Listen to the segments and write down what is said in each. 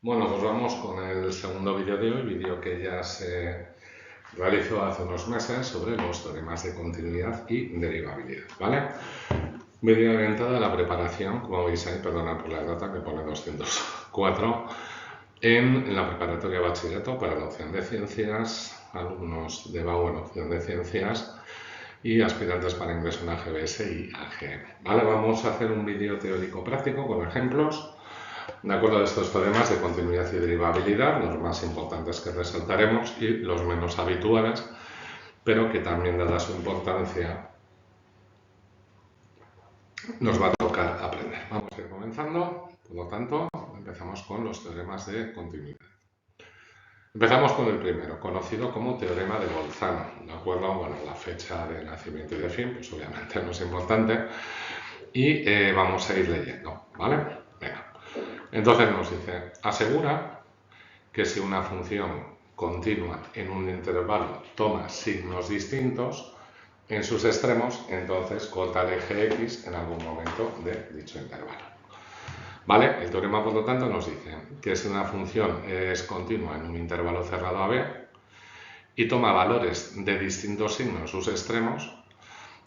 Bueno, pues vamos con el segundo vídeo de hoy, vídeo que ya se realizó hace unos meses sobre los teoremas de continuidad y derivabilidad, ¿vale? Vídeo orientado a la preparación, como veis ahí, perdonad por la data que pone 204, en la preparatoria de bachillerato para la opción de ciencias, alumnos de BAU en opción de ciencias y aspirantes para ingreso en AGBS y AGM. ¿Vale? Vamos a hacer un vídeo teórico práctico con ejemplos. De acuerdo a estos teoremas de continuidad y derivabilidad, los más importantes que resaltaremos y los menos habituales, pero que también, dada su importancia, nos va a tocar aprender. Vamos a ir comenzando, por lo tanto, empezamos con los teoremas de continuidad. Empezamos con el primero, conocido como teorema de Bolzano, ¿de acuerdo? Bueno, la fecha de nacimiento y de fin, pues obviamente no es importante, y vamos a ir leyendo, ¿vale? Venga. Entonces nos dice, asegura que si una función continua en un intervalo toma signos distintos en sus extremos, entonces corta el eje X en algún momento de dicho intervalo. ¿Vale? El teorema, por lo tanto, nos dice que si una función es continua en un intervalo cerrado a B y toma valores de distintos signos en sus extremos,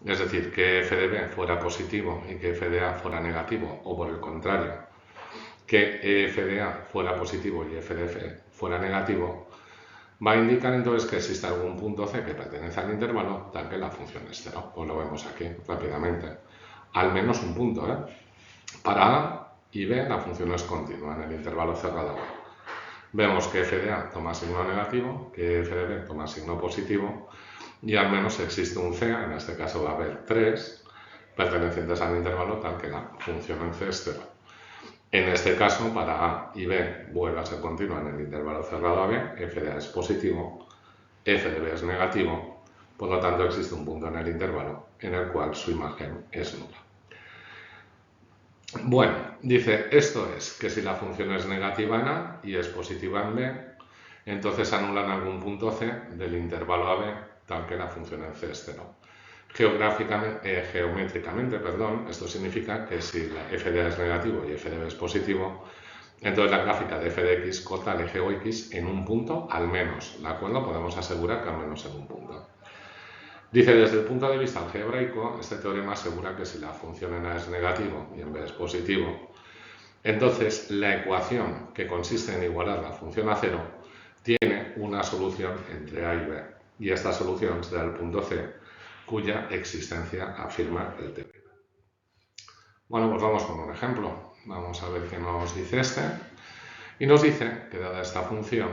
es decir, que f de B fuera positivo y que f de A fuera negativo, o por el contrario, que f de A fuera positivo y f de F fuera negativo, va a indicar entonces que existe algún punto C que pertenece al intervalo tal que la función es cero. Pues lo vemos aquí rápidamente. Al menos un punto, ¿eh? Para A y B la función es continua en el intervalo cerrado B. Vemos que f de A toma signo negativo, que f de B toma signo positivo y al menos existe un C, en este caso va a haber 3 pertenecientes al intervalo tal que la función en C es cero. En este caso, para A y B vuelve a ser continua en el intervalo cerrado a B, f de A es positivo, f de B es negativo, por lo tanto existe un punto en el intervalo en el cual su imagen es nula. Bueno, dice, esto es que si la función es negativa en A y es positiva en B, entonces anulan algún punto C del intervalo a B tal que la función en C es cero. Geométricamente, esto significa que si la f de A es negativo y f de B es positivo, entonces la gráfica de f de x corta el eje OX en un punto al menos, ¿de acuerdo? Podemos asegurar que al menos en un punto. Dice, desde el punto de vista algebraico, este teorema asegura que si la función en A es negativo y en B es positivo, entonces la ecuación que consiste en igualar la función a cero tiene una solución entre A y B, y esta solución será el punto C, cuya existencia afirma el teorema. Bueno, pues vamos con un ejemplo. Vamos a ver qué nos dice este. Y nos dice que dada esta función,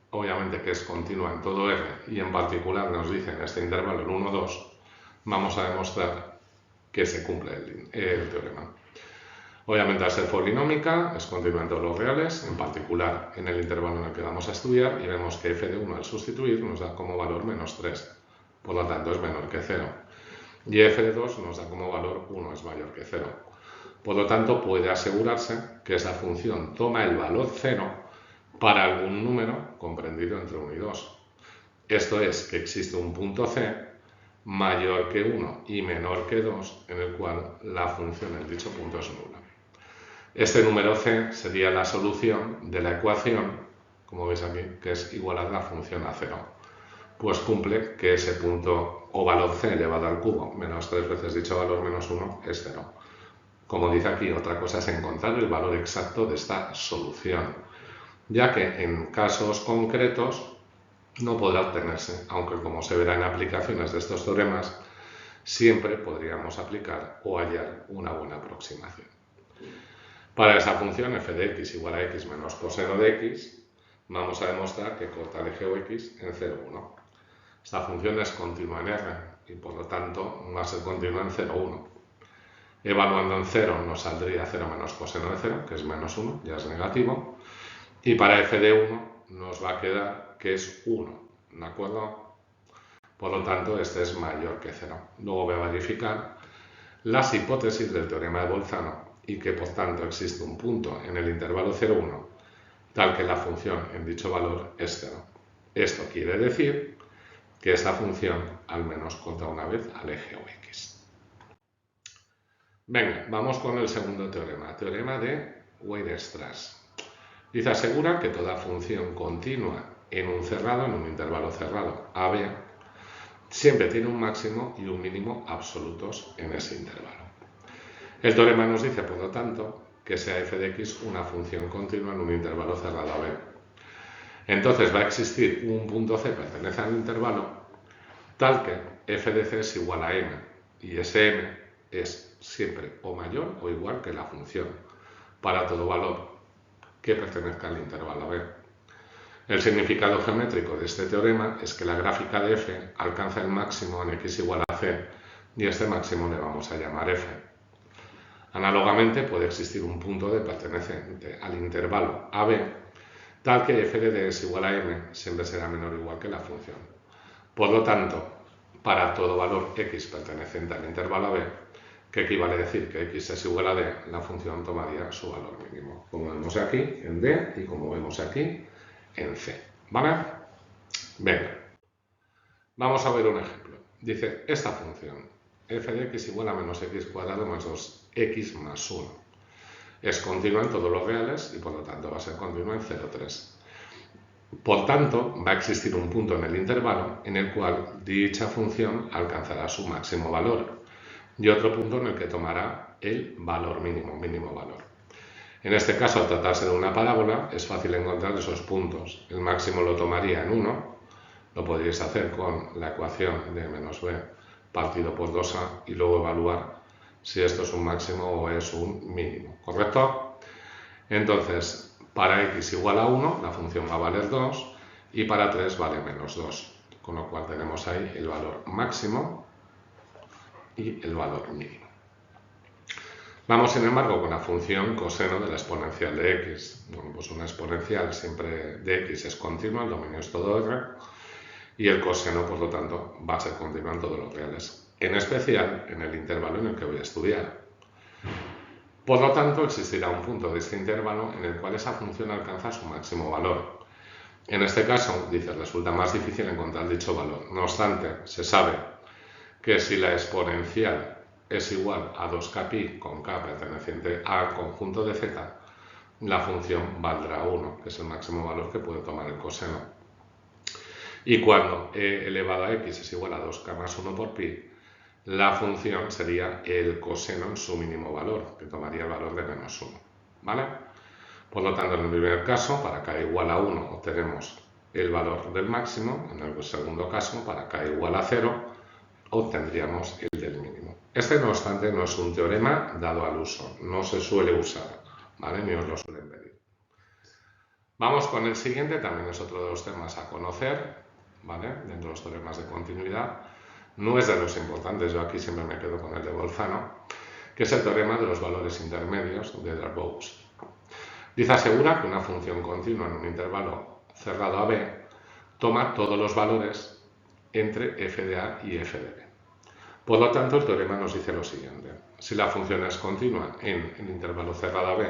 obviamente que es continua en todo R, y en particular nos dice en este intervalo el 1, 2, vamos a demostrar que se cumple el teorema. Obviamente al ser polinómica es continua en todos los reales, en particular en el intervalo en el que vamos a estudiar, y vemos que f de 1 al sustituir nos da como valor menos 3. Por lo tanto, es menor que 0. Y f de 2 nos da como valor 1 es mayor que 0. Por lo tanto, puede asegurarse que esa función toma el valor 0 para algún número comprendido entre 1 y 2. Esto es, que existe un punto C mayor que 1 y menor que 2 en el cual la función en dicho punto es nula. Este número C sería la solución de la ecuación, como veis aquí, que es igualar la función a 0. Pues cumple que ese punto o valor C elevado al cubo menos 3 veces dicho valor menos 1 es 0. Como dice aquí, otra cosa es encontrar el valor exacto de esta solución, ya que en casos concretos no podrá obtenerse, aunque como se verá en aplicaciones de estos teoremas, siempre podríamos aplicar o hallar una buena aproximación. Para esa función f de x igual a x menos coseno de x, vamos a demostrar que corta el eje OX en 0, 1. Esta función es continua en R y por lo tanto va a ser continua en 0, 1. Evaluando en 0 nos saldría 0 menos coseno de 0, que es menos 1, ya es negativo. Y para f de 1 nos va a quedar que es 1, ¿de acuerdo? Por lo tanto, este es mayor que 0. Luego voy a verificar las hipótesis del teorema de Bolzano y que por tanto existe un punto en el intervalo 0, 1, tal que la función en dicho valor es 0. Esto quiere decir que esta función al menos corta una vez al eje OX. Venga, vamos con el segundo teorema, teorema de Weierstrass. Dice, asegura que toda función continua en un cerrado, en un intervalo cerrado AB, siempre tiene un máximo y un mínimo absolutos en ese intervalo. El teorema nos dice, por lo tanto, que sea f de x una función continua en un intervalo cerrado AB. Entonces va a existir un punto C pertenece al intervalo tal que f de c es igual a m y ese m es siempre o mayor o igual que la función para todo valor que pertenezca al intervalo B. El significado geométrico de este teorema es que la gráfica de f alcanza el máximo en x igual a c y este máximo le vamos a llamar f. Análogamente puede existir un punto D perteneciente al intervalo AB tal que f de d es igual a m siempre será menor o igual que la función. Por lo tanto, para todo valor x perteneciente al intervalo AB, que equivale a decir que x es igual a d, la función tomaría su valor mínimo, como vemos aquí en d y como vemos aquí en c. ¿Vale? Venga, vamos a ver un ejemplo. Dice, esta función, f de x igual a menos x cuadrado más 2x más 1. Es continua en todos los reales y por lo tanto va a ser continua en 0, 3. Por tanto, va a existir un punto en el intervalo en el cual dicha función alcanzará su máximo valor y otro punto en el que tomará el valor mínimo valor. En este caso, al tratarse de una parábola, es fácil encontrar esos puntos. El máximo lo tomaría en 1, lo podríais hacer con la ecuación de menos b partido por 2a y luego evaluar si esto es un máximo o es un mínimo, ¿correcto? Entonces, para x igual a 1, la función va a valer 2 y para 3 vale menos 2, con lo cual tenemos ahí el valor máximo y el valor mínimo. Vamos, sin embargo, con la función coseno de la exponencial de x. Bueno, pues una exponencial siempre de x es continua, el dominio es todo r, y el coseno, por lo tanto, va a ser continua en todos los reales, en especial en el intervalo en el que voy a estudiar. Por lo tanto, existirá un punto de este intervalo en el cual esa función alcanza su máximo valor. En este caso, dice, resulta más difícil encontrar dicho valor. No obstante, se sabe que si la exponencial es igual a 2kπ con k perteneciente al conjunto de z, la función valdrá 1, que es el máximo valor que puede tomar el coseno. Y cuando e elevado a x es igual a 2k más 1 por pi, la función sería el coseno en su mínimo valor, que tomaría el valor de menos 1. ¿Vale? Por lo tanto, en el primer caso, para k igual a 1 obtenemos el valor del máximo. En el segundo caso, para k igual a 0, obtendríamos el del mínimo. Este, no obstante, no es un teorema dado al uso, no se suele usar, ¿vale? Ni os lo suelen pedir. Vamos con el siguiente, también es otro de los temas a conocer, ¿vale? Dentro de los teoremas de continuidad. No es de los importantes, yo aquí siempre me quedo con el de Bolzano, que es el teorema de los valores intermedios de Darboux. Dice, asegura que una función continua en un intervalo cerrado AB toma todos los valores entre f de a y f de b. Por lo tanto, el teorema nos dice lo siguiente. Si la función es continua en el intervalo cerrado AB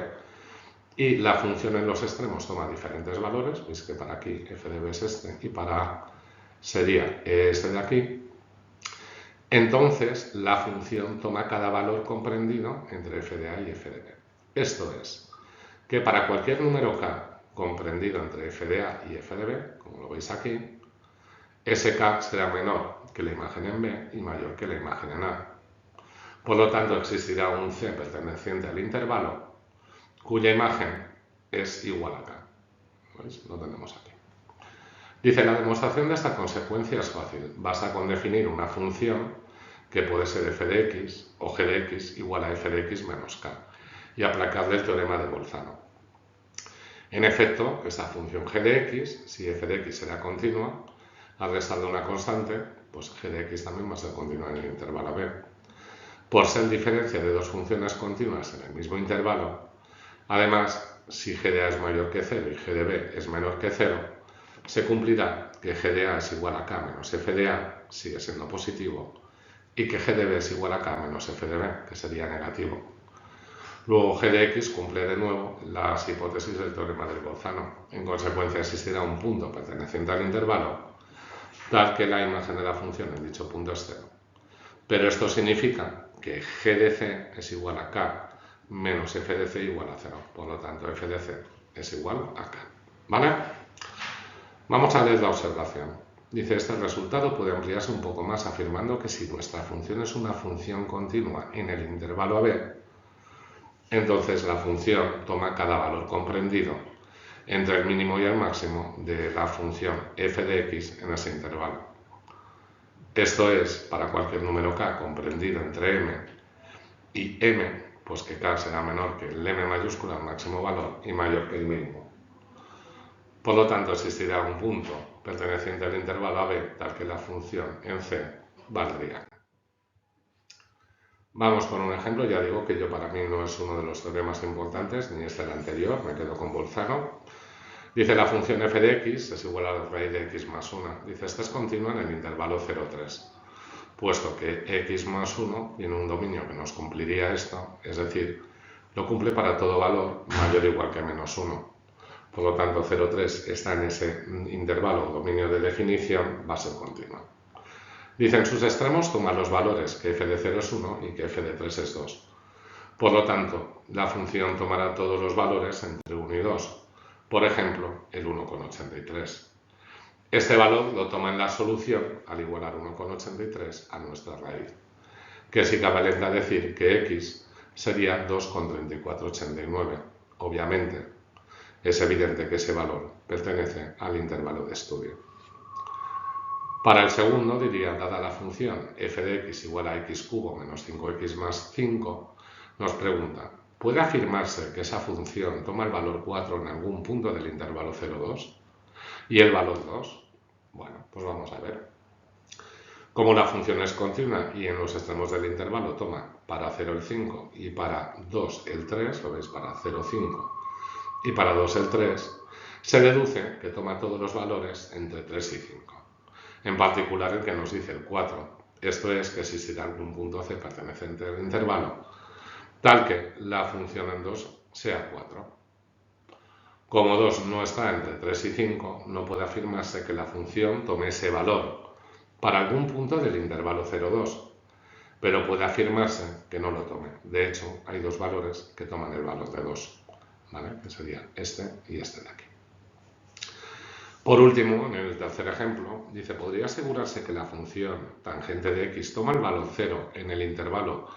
y la función en los extremos toma diferentes valores, veis que para aquí f de b es este y para a sería este de aquí, entonces la función toma cada valor comprendido entre f de a y f de b. Esto es, que para cualquier número k comprendido entre f de a y f de b, como lo veis aquí, ese k será menor que la imagen en b y mayor que la imagen en a. Por lo tanto, existirá un c perteneciente al intervalo cuya imagen es igual a k. ¿Veis? Lo tenemos aquí. Dice, la demostración de esta consecuencia es fácil. Basta con definir una función que puede ser f de x o g de x igual a f de x menos k y aplicarle el teorema de Bolzano. En efecto, esta función g de x, si f de x será continua, al restar de una constante, pues g de x también va a ser continua en el intervalo b. Por ser diferencia de dos funciones continuas en el mismo intervalo, además, si g de a es mayor que 0 y g de b es menor que 0, se cumplirá que g de a es igual a k menos f de a, sigue siendo positivo, y que g de b es igual a k menos f de b, que sería negativo. Luego g de x cumple de nuevo las hipótesis del teorema de Bolzano. En consecuencia, existirá un punto perteneciente al intervalo tal que la imagen de la función en dicho punto es 0. Pero esto significa que g de c es igual a k menos f de c igual a 0. Por lo tanto, f de c es igual a k. ¿Vale? Vamos a leer la observación. Dice, este resultado puede ampliarse un poco más afirmando que si nuestra función es una función continua en el intervalo AB, entonces la función toma cada valor comprendido entre el mínimo y el máximo de la función f de x en ese intervalo. Esto es, para cualquier número k comprendido entre m y m, pues que k será menor que el m mayúscula, el máximo valor, y mayor que el mínimo. Por lo tanto, existirá un punto perteneciente al intervalo AB tal que la función en C valdría. Vamos con un ejemplo. Ya digo que para mí no es uno de los teoremas importantes, ni es el anterior, me quedo con Bolzano. Dice, la función f de x es igual a la raíz de x más 1. Dice, esta es continua en el intervalo 0,3. Puesto que x más 1 tiene un dominio que nos cumpliría esto, es decir, lo cumple para todo valor mayor o igual que menos 1. Por lo tanto, 0,3 está en ese intervalo o dominio de definición, va a ser continua. Dice, en sus extremos toma los valores que f de 0 es 1 y que f de 3 es 2. Por lo tanto, la función tomará todos los valores entre 1 y 2. Por ejemplo, el 1,83. Este valor lo toma en la solución al igualar 1,83 a nuestra raíz, que es equivalente a decir que x sería 2,3489. Obviamente, es evidente que ese valor pertenece al intervalo de estudio. Para el segundo, diría, dada la función f de x igual a x cubo menos 5x más 5, nos pregunta, ¿puede afirmarse que esa función toma el valor 4 en algún punto del intervalo 0,2? ¿Y el valor 2? Bueno, pues vamos a ver. Como la función es continua y en los extremos del intervalo toma para 0 el 5 y para 2 el 3, lo veis, para 0,5 y para 2 el 3, se deduce que toma todos los valores entre 3 y 5. En particular el que nos dice el 4. Esto es que existirá algún punto C perteneciente al intervalo, tal que la función en 2 sea 4. Como 2 no está entre 3 y 5, no puede afirmarse que la función tome ese valor para algún punto del intervalo 0,2, pero puede afirmarse que no lo tome. De hecho, hay dos valores que toman el valor de 2. ¿Vale? Que sería este y este de aquí. Por último, en el tercer ejemplo, dice, ¿podría asegurarse que la función tangente de x toma el valor 0 en el intervalo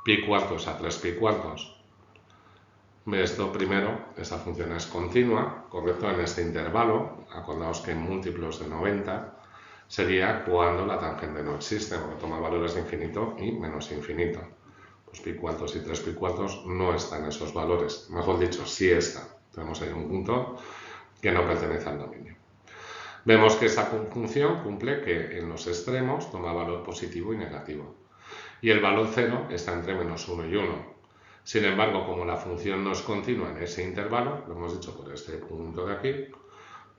pi cuartos a 3 pi cuartos? Esto primero, esa función es continua, correcto, en este intervalo. Acordaos que en múltiplos de 90 sería cuando la tangente no existe, porque toma valores de infinito y menos infinito. Pues pi cuartos y 3 pi cuartos no están esos valores. Mejor dicho, sí están. Tenemos ahí un punto que no pertenece al dominio. Vemos que esa función cumple que en los extremos toma valor positivo y negativo. Y el valor 0 está entre menos 1 y 1. Sin embargo, como la función no es continua en ese intervalo, lo hemos dicho por este punto de aquí,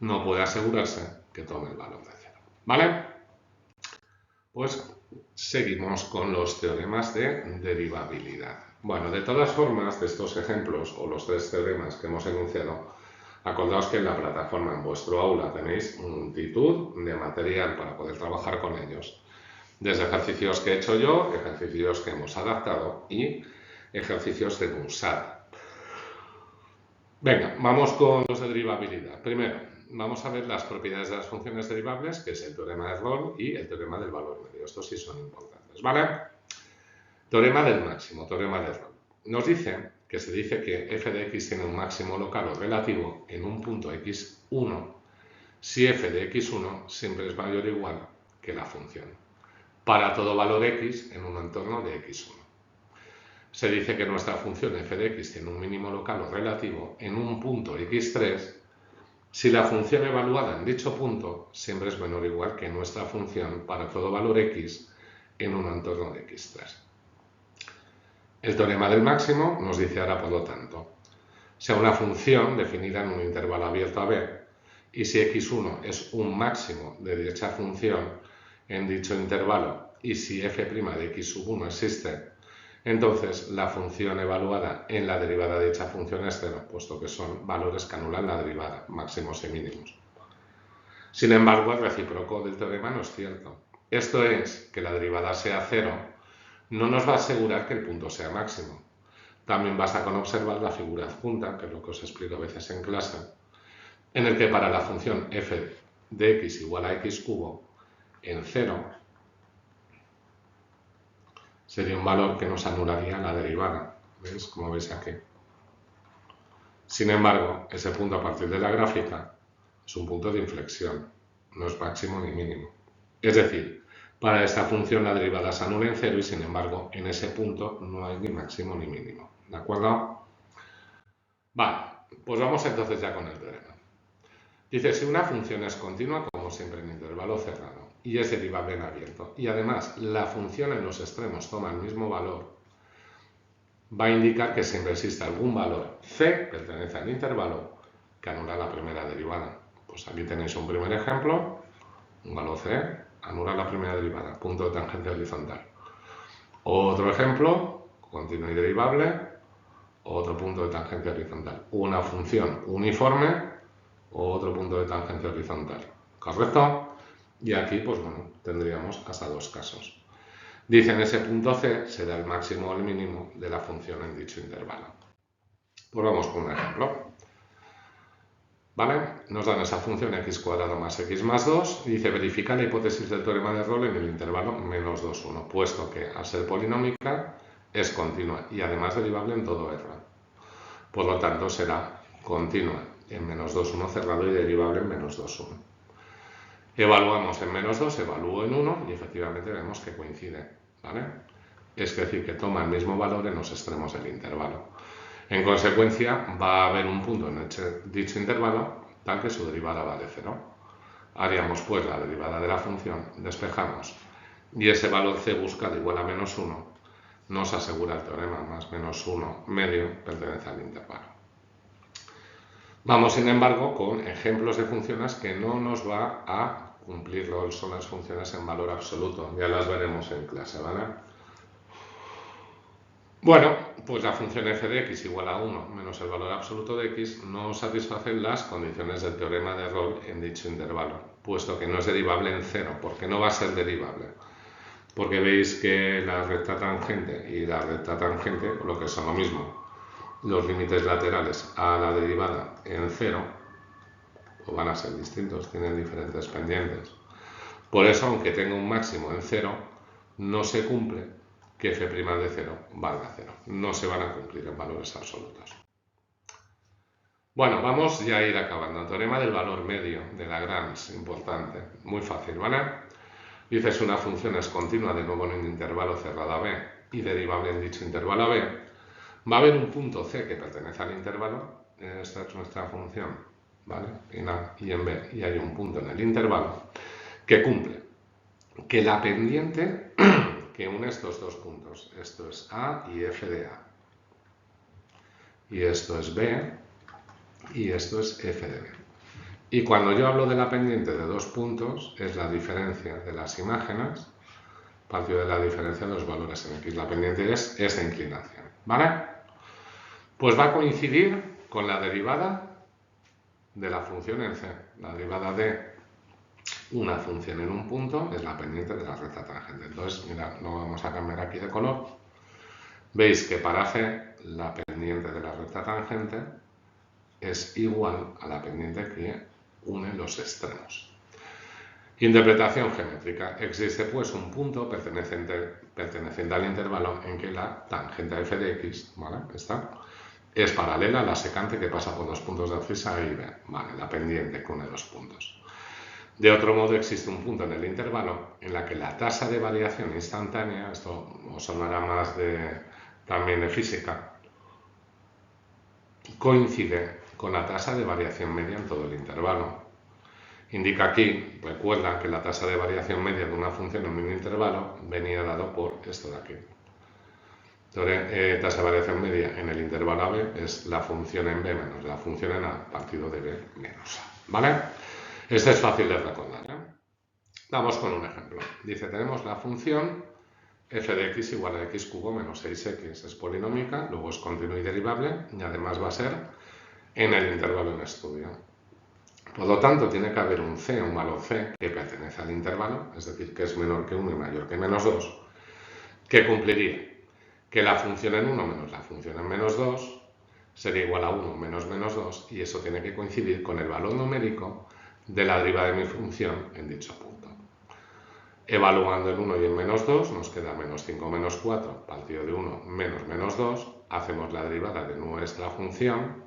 no puede asegurarse que tome el valor de 0. ¿Vale? Pues seguimos con los teoremas de derivabilidad. Bueno, de todas formas, de estos ejemplos o los tres teoremas que hemos enunciado, acordaos que en la plataforma, en vuestro aula, tenéis multitud de material para poder trabajar con ellos. Desde ejercicios que he hecho yo, ejercicios que hemos adaptado y ejercicios de Musada. Venga, vamos con los de derivabilidad. Primero, vamos a ver las propiedades de las funciones derivables, que es el teorema de Rolle y el teorema del valor medio. Estos sí son importantes, ¿vale? Teorema del máximo, teorema de Rolle. Nos dice que se dice que f de x tiene un máximo local o relativo en un punto x1 si f de x1 siempre es mayor o igual que la función, para todo valor x en un entorno de x1. Se dice que nuestra función f de x tiene un mínimo local o relativo en un punto x3 si la función evaluada en dicho punto siempre es menor o igual que nuestra función para todo valor x en un entorno de x3. El teorema del máximo nos dice ahora, por lo tanto, sea una función definida en un intervalo abierto a b y si x1 es un máximo de dicha función en dicho intervalo y si f' de x sub 1 existe, entonces la función evaluada en la derivada de dicha función es 0, puesto que son valores que anulan la derivada, máximos y mínimos. Sin embargo, el recíproco del teorema no es cierto. Esto es, que la derivada sea 0 no nos va a asegurar que el punto sea máximo. También basta con observar la figura adjunta, que es lo que os explico a veces en clase, en el que para la función f de x igual a x cubo en 0 sería un valor que nos anularía la derivada. ¿Veis? Como veis aquí. Sin embargo, ese punto a partir de la gráfica es un punto de inflexión, no es máximo ni mínimo. Es decir, para esta función la derivada se anula en 0 y sin embargo en ese punto no hay ni máximo ni mínimo. ¿De acuerdo? Vale, pues vamos entonces ya con el teorema. Dice, si una función es continua, como siempre en intervalo cerrado, y es derivable en abierto, y además la función en los extremos toma el mismo valor, va a indicar que siempre existe algún valor c, pertenece al intervalo, que anula la primera derivada. Pues aquí tenéis un primer ejemplo, un valor c, anula la primera derivada, punto de tangente horizontal. Otro ejemplo, continuo y derivable, otro punto de tangente horizontal. Una función uniforme, otro punto de tangente horizontal. ¿Correcto? Y aquí, pues bueno, tendríamos hasta dos casos. Dice, en ese punto C será el máximo o el mínimo de la función en dicho intervalo. Pues vamos con un ejemplo. ¿Vale? Nos dan esa función x cuadrado más x más 2 y dice, verifica la hipótesis del teorema de Rolle en el intervalo menos 2, 1, puesto que al ser polinómica es continua y además derivable en todo R. Por lo tanto, será continua en menos 2, 1 cerrado y derivable en menos 2, 1. Evaluamos en menos 2, evalúo en 1 y efectivamente vemos que coincide, ¿vale? Es decir, que toma el mismo valor en los extremos del intervalo. En consecuencia, va a haber un punto en dicho intervalo tal que su derivada vale 0. Haríamos pues la derivada de la función, despejamos y ese valor c buscado igual a menos 1 nos asegura el teorema, más menos 1 medio pertenece al intervalo. Vamos, sin embargo, con ejemplos de funciones que no nos va a cumplir son las funciones en valor absoluto. Ya las veremos en clase, ¿vale? Bueno, pues la función f de x igual a 1 menos el valor absoluto de x no satisface las condiciones del teorema de Rolle en dicho intervalo, puesto que no es derivable en 0. ¿Por qué no va a ser derivable? Porque veis que la recta tangente y la recta tangente, lo que son lo mismo, los límites laterales a la derivada en 0 pues van a ser distintos, tienen diferentes pendientes. Por eso, aunque tenga un máximo en 0, no se cumple que f' de 0 valga 0. No se van a cumplir en valores absolutos. Bueno, vamos ya a ir acabando. El teorema del valor medio de Lagrange, importante, muy fácil, ¿vale? Dice, si una función es continua de nuevo en un intervalo cerrado a b y derivable en dicho intervalo a b, va a haber un punto c que pertenece al intervalo, esta es nuestra función, ¿vale? En a y en b, y hay un punto en el intervalo que cumple que la pendiente que une estos dos puntos, esto es a y f de a, y esto es b y esto es f de b. Y cuando yo hablo de la pendiente de dos puntos, es la diferencia de las imágenes partido de la diferencia de los valores en x. La pendiente es esa inclinación, ¿vale? Pues va a coincidir con la derivada de la función en c. La derivada de una función en un punto es la pendiente de la recta tangente. Entonces, mirad, lo vamos a cambiar aquí de color. Veis que para c la pendiente de la recta tangente es igual a la pendiente que une los extremos. Interpretación geométrica. Existe pues un punto perteneciente al intervalo en que la tangente f de x, ¿vale? Esta, es paralela a la secante que pasa por los puntos de abscisa A y B, ¿vale? La pendiente que une dos puntos. De otro modo, existe un punto en el intervalo en la que la tasa de variación instantánea, esto os sonará más también de física, coincide con la tasa de variación media en todo el intervalo. Indica aquí, recuerda que la tasa de variación media de una función en un intervalo venía dado por esto de aquí. Entonces, tasa de variación media en el intervalo AB es la función en B menos la función en A partido de B menos A, ¿vale? Esto es fácil de recordar, ¿eh? Vamos con un ejemplo. Dice, tenemos la función f de x igual a x cubo menos 6x. Es polinómica, luego es continua y derivable, y además va a ser en el intervalo en estudio. Por lo tanto, tiene que haber un c, un valor c, que pertenece al intervalo, es decir, que es menor que 1 y mayor que menos 2, que cumpliría que la función en 1 menos la función en menos 2 sería igual a 1 menos menos 2 y eso tiene que coincidir con el valor numérico de la derivada de mi función en dicho punto. Evaluando el 1 y el menos 2 nos queda menos 5 menos 4 partido de 1 menos menos 2, hacemos la derivada de nuestra función,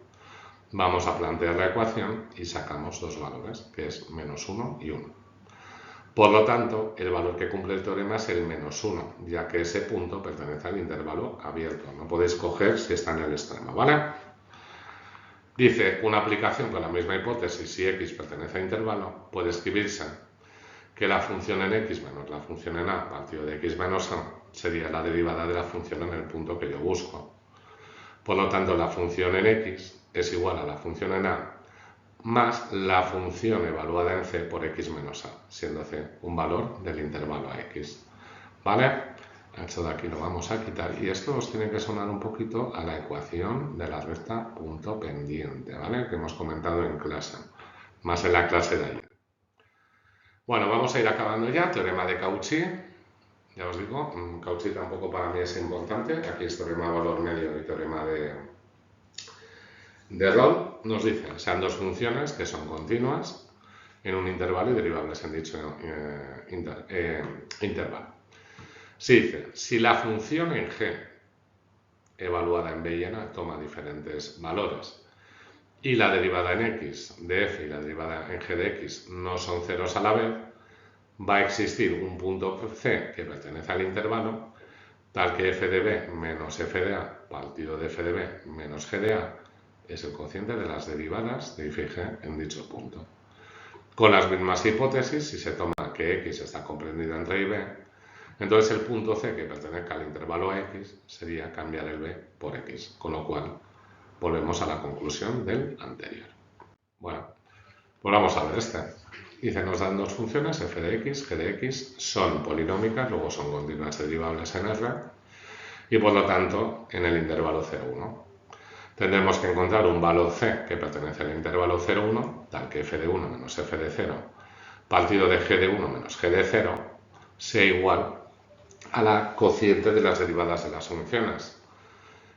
vamos a plantear la ecuación y sacamos dos valores, que es menos 1 y 1. Por lo tanto, el valor que cumple el teorema es el menos 1, ya que ese punto pertenece al intervalo abierto. No podéis coger si está en el extremo, ¿vale? Dice, una aplicación con la misma hipótesis, si x pertenece a intervalo, puede escribirse que la función en x menos la función en a partido de x menos a sería la derivada de la función en el punto que yo busco. Por lo tanto, la función en x es igual a la función en a más la función evaluada en c por x menos a, siendo c un valor del intervalo a x. ¿Vale? Esto de aquí lo vamos a quitar y esto os tiene que sonar un poquito a la ecuación de la recta punto pendiente, ¿vale? Que hemos comentado en clase, más en la clase de ayer. Bueno, vamos a ir acabando ya. Teorema de Cauchy. Ya os digo, Cauchy tampoco para mí es importante. Aquí es teorema de valor medio y teorema de Rolle. Nos dicen, sean dos funciones que son continuas en un intervalo y derivables en dicho intervalo. Se dice, si la función en g evaluada en b y en a toma diferentes valores y la derivada en x de f y la derivada en g de x no son ceros a la vez, va a existir un punto c que pertenece al intervalo tal que f de b menos f de a partido de f de b menos g de a es el cociente de las derivadas de f y g en dicho punto. Con las mismas hipótesis, si se toma que x está comprendida entre a y b, entonces el punto c que pertenezca al intervalo a x sería cambiar el b por x, con lo cual volvemos a la conclusión del anterior. Bueno, pues vamos a ver este. Dice, nos dan dos funciones, f de x, g de x, son polinómicas, luego son continuas derivables en R, y por lo tanto en el intervalo 0,1. Tendremos que encontrar un valor c que pertenece al intervalo 0,1, tal que f de 1 menos f de 0, partido de g de 1 menos g de 0, sea igual a la cociente de las derivadas de las funciones.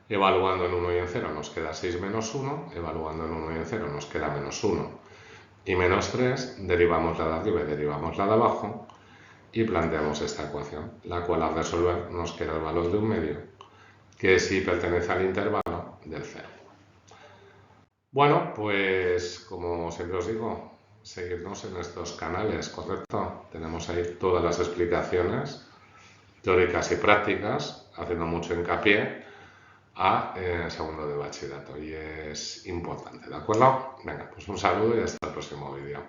Evaluando en 1 y en 0 nos queda 6 menos 1, evaluando en 1 y en 0 nos queda menos 1 y menos 3, derivamos la de arriba y derivamos la de abajo y planteamos esta ecuación, la cual al resolver nos queda el valor de un medio, que sí pertenece al intervalo del 0. Bueno, pues como siempre os digo, seguirnos en estos canales, ¿correcto? Tenemos ahí todas las explicaciones teóricas y prácticas, haciendo mucho hincapié a segundo de bachillerato y es importante, ¿de acuerdo? Venga, pues un saludo y hasta el próximo vídeo.